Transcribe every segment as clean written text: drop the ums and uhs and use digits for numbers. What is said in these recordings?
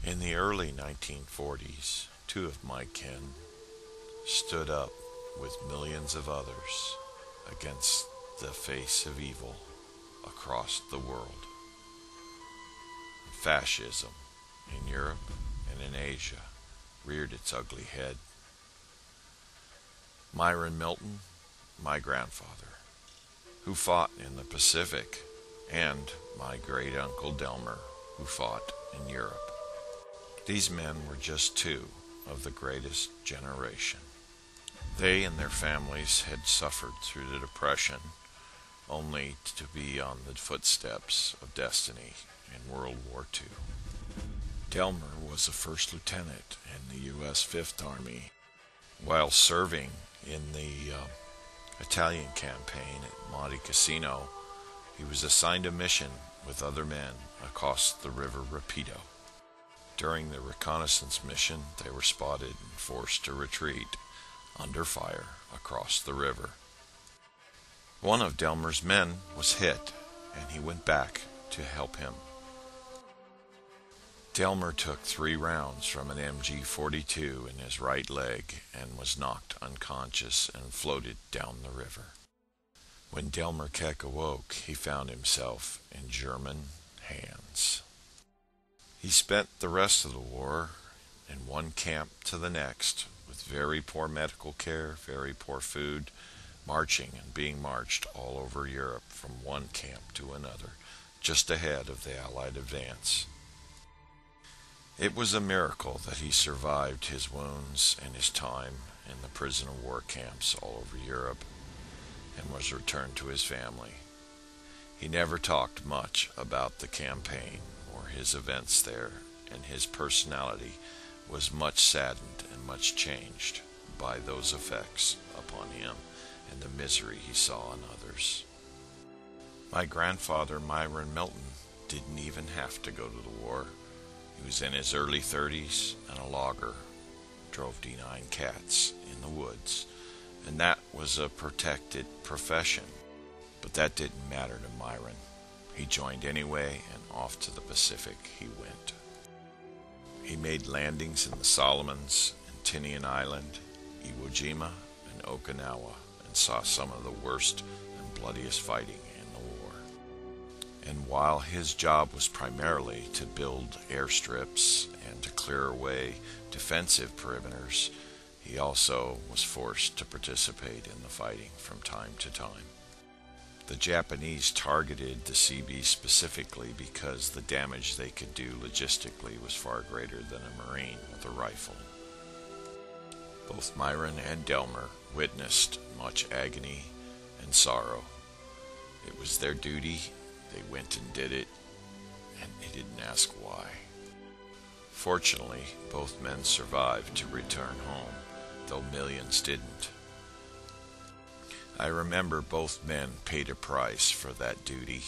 In the early 1940s, two of my kin stood up with millions of others against the face of evil across the world. Fascism in Europe and in Asia reared its ugly head. Myron Milton, my grandfather, who fought in the Pacific, and my great-uncle Delmer, who fought in Europe. These men were just two of the greatest generation. They and their families had suffered through the Depression, only to be on the footsteps of destiny in World War II. Delmer was a first lieutenant in the U.S. Fifth Army. While serving in the Italian campaign at Monte Cassino, he was assigned a mission with other men across the River Rapido. During the reconnaissance mission, they were spotted and forced to retreat under fire across the river. One of Delmer's men was hit, and he went back to help him. Delmer took 3 rounds from an MG-42 in his right leg and was knocked unconscious and floated down the river. When Delmer Keck awoke, he found himself in German hands. He spent the rest of the war in one camp to the next, with very poor medical care, very poor food, marching and being marched all over Europe from one camp to another, just ahead of the Allied advance. It was a miracle that he survived his wounds and his time in the prison of war camps all over Europe and was returned to his family. He never talked much about the campaign or his events there, and his personality was much saddened and much changed by those effects upon him and the misery he saw in others. My grandfather, Myron Milton, didn't even have to go to the war. He was in his early 30s and a logger, drove D9 cats in the woods, and that was a protected profession. But that didn't matter to Myron. He joined anyway, and off to the Pacific he went. He made landings in the Solomons and Tinian Island, Iwo Jima, and Okinawa, and saw some of the worst and bloodiest fighting in the war. And while his job was primarily to build airstrips and to clear away defensive perimeters, he also was forced to participate in the fighting from time to time. The Japanese targeted the CB specifically because the damage they could do logistically was far greater than a Marine with a rifle. Both Myron and Delmer witnessed much agony and sorrow. It was their duty, they went and did it, and they didn't ask why. Fortunately, both men survived to return home, though millions didn't. I remember both men paid a price for that duty.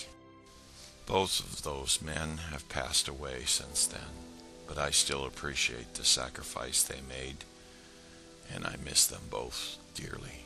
Both of those men have passed away since then, but I still appreciate the sacrifice they made, and I miss them both dearly.